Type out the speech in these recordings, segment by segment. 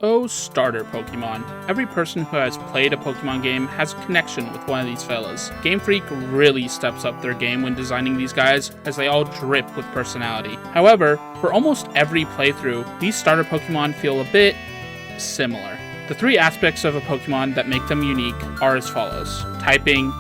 Oh, starter Pokemon. Every person who has played a Pokemon game has a connection with one of these fellas. Game Freak really steps up their game when designing these guys, as they all drip with personality. However, for almost every playthrough, these starter Pokemon feel a bit similar. The three aspects of a Pokemon that make them unique are as follows: typing,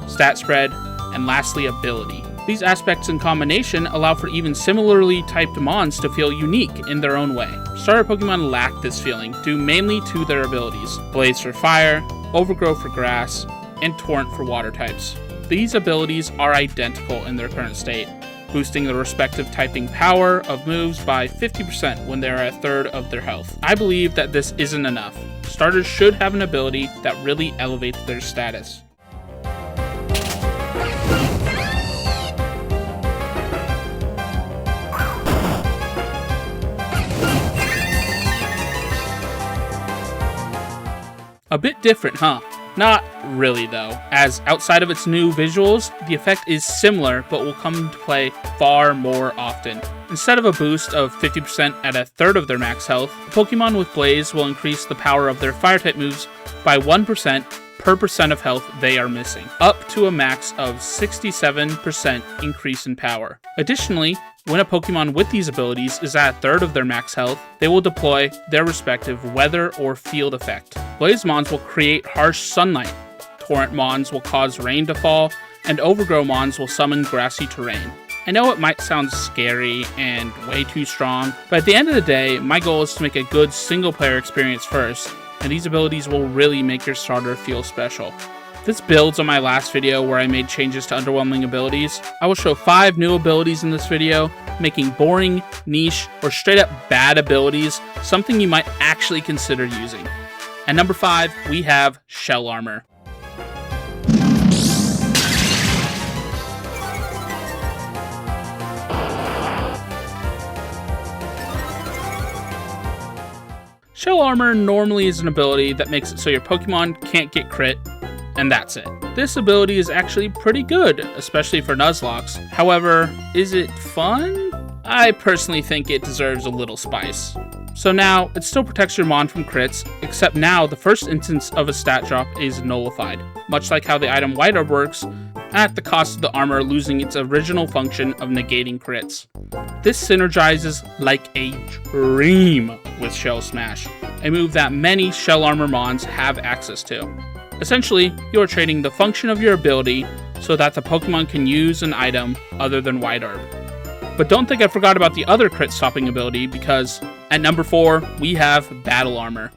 stat spread, and lastly, ability. These aspects in combination allow for even similarly typed mons to feel unique in their own way. Starter Pokemon lack this feeling due mainly to their abilities: Blaze for fire, Overgrow for grass, and Torrent for water types. These abilities are identical in their current state, boosting the respective typing power of moves by 50% when they are a third of their health. I believe that this isn't enough. Starters should have an ability that really elevates their status. A bit different, huh? Not really though, as outside of its new visuals, the effect is similar but will come into play far more often. Instead of a boost of 50% at a third of their max health, Pokemon with Blaze will increase the power of their fire-type moves by 1% per percent of health they are missing, up to a max of 67% increase in power. Additionally, when a Pokemon with these abilities is at a third of their max health, they will deploy their respective weather or field effect. Blaze Mons will create harsh sunlight, Torrent Mons will cause rain to fall, and Overgrow Mons will summon grassy terrain. I know it might sound scary and way too strong, but at the end of the day, my goal is to make a good single-player experience first, and these abilities will really make your starter feel special. This builds on my last video where I made changes to underwhelming abilities. I will show 5 new abilities in this video, making boring, niche, or straight up bad abilities something you might actually consider using. At number 5, we have Shell Armor. Shell Armor normally is an ability that makes it so your Pokemon can't get crit, and that's it. This ability is actually pretty good, especially for Nuzlocke. However, is it fun? I personally think it deserves a little spice. So now, it still protects your Mon from crits, except now the first instance of a stat drop is nullified, much like how the item White Orb works, at the cost of the armor losing its original function of negating crits. This synergizes like a dream with Shell Smash, a move that many Shell Armor Mons have access to. Essentially, you are trading the function of your ability so that the Pokemon can use an item other than White Orb. But don't think I forgot about the other crit stopping ability, because at number 4, we have Battle Armor.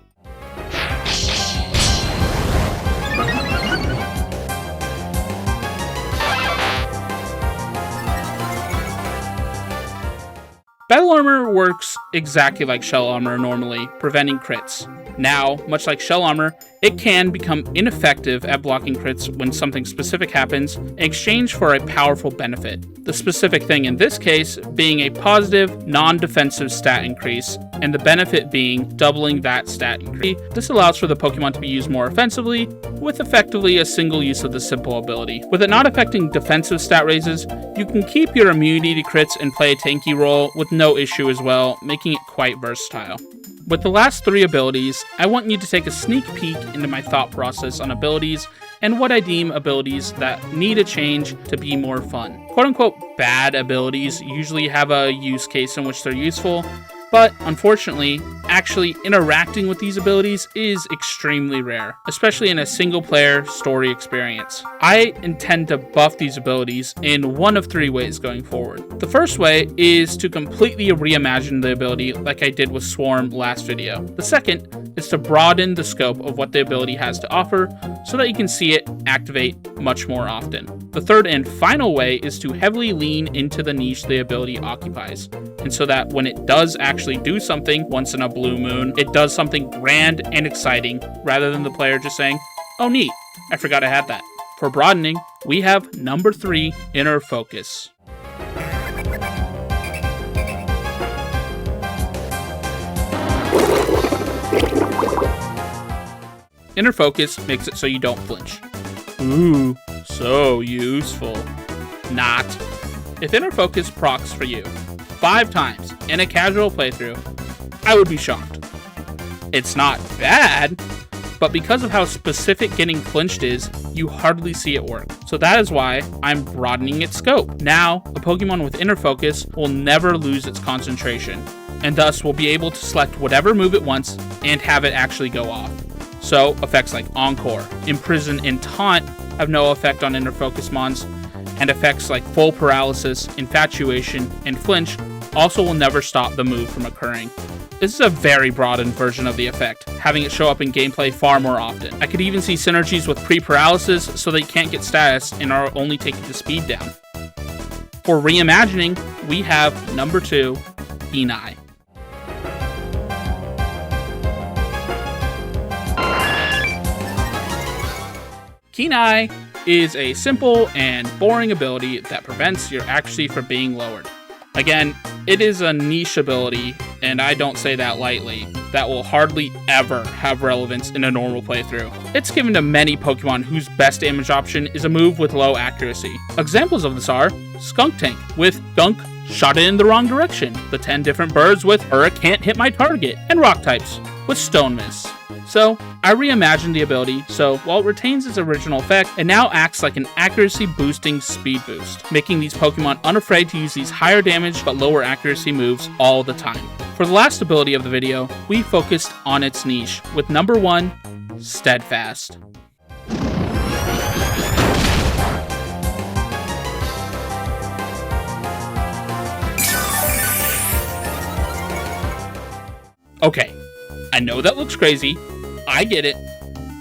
Battle Armor works exactly like Shell Armor normally, preventing crits. Now, much like Shell Armor, it can become ineffective at blocking crits when something specific happens in exchange for a powerful benefit. The specific thing in this case being a positive, non-defensive stat increase, and the benefit being doubling that stat increase. This allows for the Pokemon to be used more offensively, with effectively a single use of the simple ability. With it not affecting defensive stat raises, you can keep your immunity to crits and play a tanky role with no issue as well, making it quite versatile. With the last 3 abilities, I want you to take a sneak peek into my thought process on abilities and what I deem abilities that need a change to be more fun. Quote-unquote bad abilities usually have a use case in which they're useful, but unfortunately, actually interacting with these abilities is extremely rare, especially in a single-player story experience. I intend to buff these abilities in one of 3 ways going forward. The first way is to completely reimagine the ability like I did with Swarm last video. The second is to broaden the scope of what the ability has to offer so that you can see it activate much more often. The third and final way is to heavily lean into the niche the ability occupies, and so that when it does actually do something once in a blue moon, it does something grand and exciting, rather than the player just saying, "Oh neat, I forgot I had that." For broadening, we have number 3, Inner Focus. Inner Focus makes it so you don't flinch. Ooh, so useful. Not. If Inner Focus procs for you 5 times in a casual playthrough, I would be shocked. It's not bad, but because of how specific getting flinched is, you hardly see it work. So that is why I'm broadening its scope. Now, a Pokemon with inner focus will never lose its concentration, and thus will be able to select whatever move it wants and have it actually go off. So, effects like Encore, Imprison, and Taunt have no effect on inner focus mons, and effects like Full Paralysis, Infatuation, and Flinch also will never stop the move from occurring. This is a very broadened version of the effect, having it show up in gameplay far more often. I could even see synergies with pre-paralysis so they can't get status and are only taking the speed down. For reimagining, we have number 2, Kenai. Kenai is a simple and boring ability that prevents your accuracy from being lowered. Again, it is a niche ability, and I don't say that lightly, that will hardly ever have relevance in a normal playthrough. It's given to many Pokemon whose best damage option is a move with low accuracy. Examples of this are Skuntank with Gunk shot it in the wrong direction, the 10 different birds with can't hit my target, and rock types with Stone Miss. So, I reimagined the ability, so while it retains its original effect, it now acts like an accuracy boosting speed boost, making these Pokemon unafraid to use these higher damage but lower accuracy moves all the time. For the last ability of the video, we focused on its niche, with number 1, Steadfast. Okay, I know that looks crazy, I get it,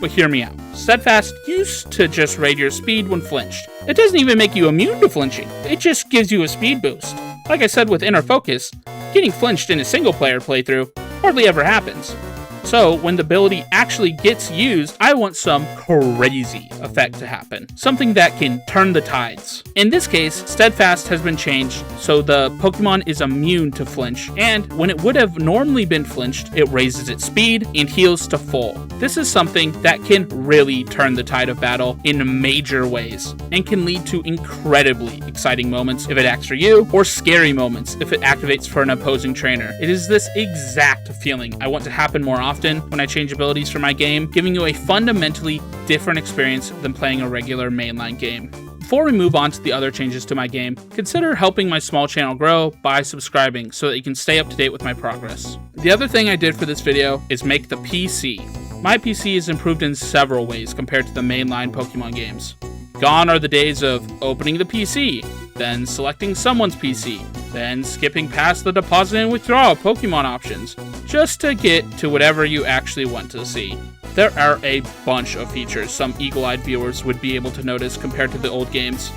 but hear me out. Steadfast used to just raid your speed when flinched. It doesn't even make you immune to flinching, it just gives you a speed boost. Like I said with Inner Focus, getting flinched in a single player playthrough hardly ever happens. So when the ability actually gets used, I want some crazy effect to happen. Something that can turn the tides. In this case, Steadfast has been changed so the Pokemon is immune to flinch, and when it would have normally been flinched, it raises its speed and heals to full. This is something that can really turn the tide of battle in major ways, and can lead to incredibly exciting moments if it acts for you, or scary moments if it activates for an opposing trainer. It is this exact feeling I want to happen more often when I change abilities for my game, giving you a fundamentally different experience than playing a regular mainline game. Before we move on to the other changes to my game, consider helping my small channel grow by subscribing so that you can stay up to date with my progress. The other thing I did for this video is make the PC. My PC is improved in several ways compared to the mainline Pokemon games. Gone are the days of opening the PC, then selecting someone's PC, then skipping past the deposit and withdraw Pokemon options, just to get to whatever you actually want to see. There are a bunch of features some eagle-eyed viewers would be able to notice compared to the old games.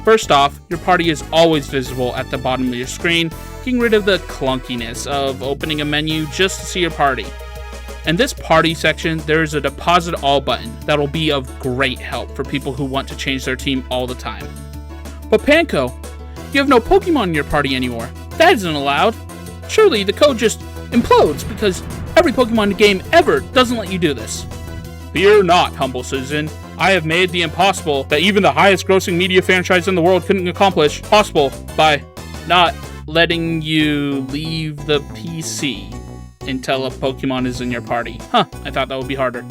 First off, your party is always visible at the bottom of your screen, getting rid of the clunkiness of opening a menu just to see your party. In this party section, there is a deposit all button that will be of great help for people who want to change their team all the time. But Panco, you have no Pokemon in your party anymore. That isn't allowed. Surely the code just implodes because every Pokemon in the game ever doesn't let you do this. Fear not, humble citizen. I have made the impossible that even the highest grossing media franchise in the world couldn't accomplish possible by not letting you leave the PC until a Pokemon is in your party. I thought that would be harder.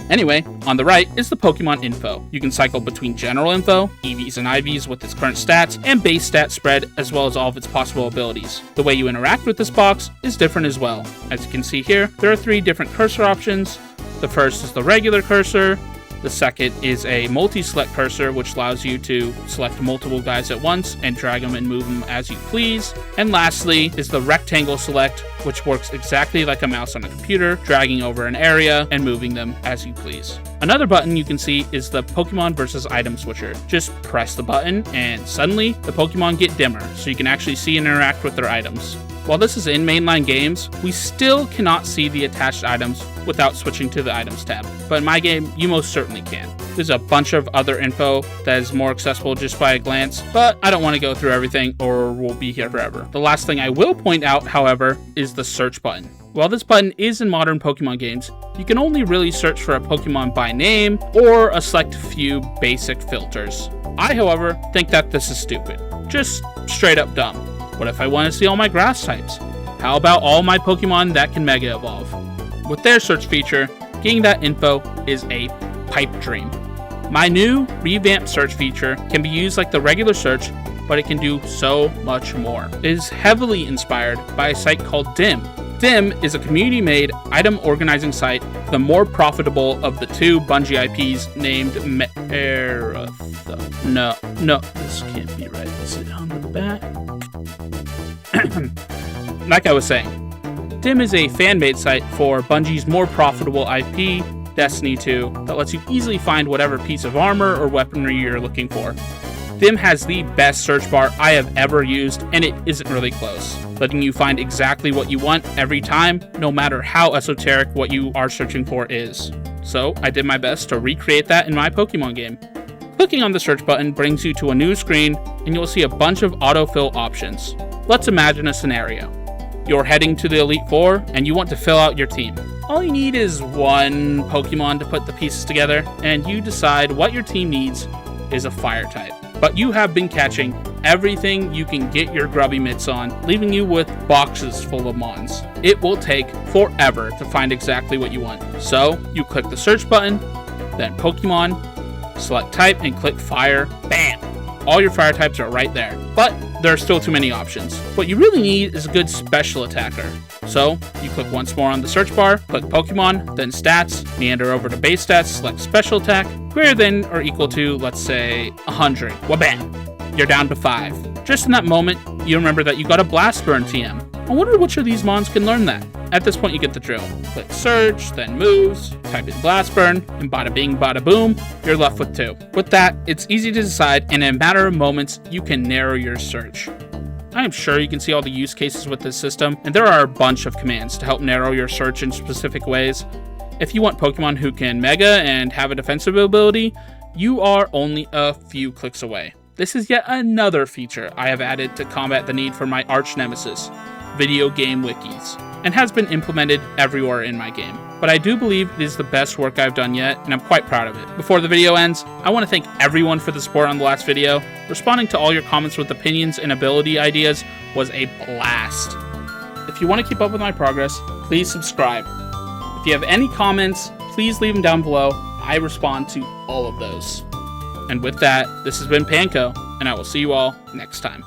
Anyway, on the right is the Pokemon info. You can cycle between general info, EVs and IVs with its current stats, and base stat spread, as well as all of its possible abilities. The way you interact with this box is different as well. As you can see here, there are 3 different cursor options. The first is the regular cursor. The second is a multi-select cursor, which allows you to select multiple guys at once and drag them and move them as you please. And lastly is the rectangle select, which works exactly like a mouse on a computer, dragging over an area and moving them as you please. Another button you can see is the Pokemon versus item switcher. Just press the button and suddenly the Pokemon get dimmer, so you can actually see and interact with their items. While this is in mainline games, we still cannot see the attached items without switching to the items tab. But in my game, you most certainly can. There's a bunch of other info that is more accessible just by a glance, but I don't want to go through everything or we'll be here forever. The last thing I will point out, however, is the search button. While this button is in modern Pokemon games, you can only really search for a Pokemon by name or a select few basic filters. I, however, think that this is stupid. Just straight up dumb. What if I want to see all my grass types? How about all my Pokemon that can Mega Evolve? With their search feature, getting that info is a pipe dream. My new revamped search feature can be used like the regular search, but it can do so much more. It is heavily inspired by a site called Dim. Dim is a community-made item organizing site, the more profitable of the two Bungie IPs named Meratha. No, this can't be right. Is it on the back? Like I was saying, Dim is a fan-made site for Bungie's more profitable IP, Destiny 2, that lets you easily find whatever piece of armor or weaponry you're looking for. Dim has the best search bar I have ever used, and it isn't really close, letting you find exactly what you want every time, no matter how esoteric what you are searching for is. So I did my best to recreate that in my Pokemon game. Clicking on the search button brings you to a new screen, and you'll see a bunch of autofill options. Let's imagine a scenario. You're heading to the Elite Four, and you want to fill out your team. All you need is one Pokemon to put the pieces together, and you decide what your team needs is a fire type. But you have been catching everything you can get your grubby mitts on, leaving you with boxes full of mons. It will take forever to find exactly what you want. So you click the search button, then Pokemon, select type and click fire, bam! All your fire types are right there. But there are still too many options. What you really need is a good special attacker. So you click once more on the search bar, click Pokemon, then stats, meander over to base stats, select special attack, greater than or equal to, let's say, 100. Wabam! You're down to 5. Just in that moment, you remember that you got a Blast Burn TM. I wonder which of these mons can learn that. At this point, you get the drill. Click search, then moves, type in Blast Burn, and bada bing, bada boom, you're left with 2. With that, it's easy to decide, and in a matter of moments, you can narrow your search. I am sure you can see all the use cases with this system, and there are a bunch of commands to help narrow your search in specific ways. If you want Pokemon who can Mega and have a defensive ability, you are only a few clicks away. This is yet another feature I have added to combat the need for my arch nemesis, video game wikis, and has been implemented everywhere in my game. But I do believe it is the best work I've done yet, and I'm quite proud of it. Before the video ends, I want to thank everyone for the support on the last video. Responding to all your comments with opinions and ability ideas was a blast. If you want to keep up with my progress, please subscribe. If you have any comments, please leave them down below. I respond to all of those. And with that, this has been Panco, and I will see you all next time.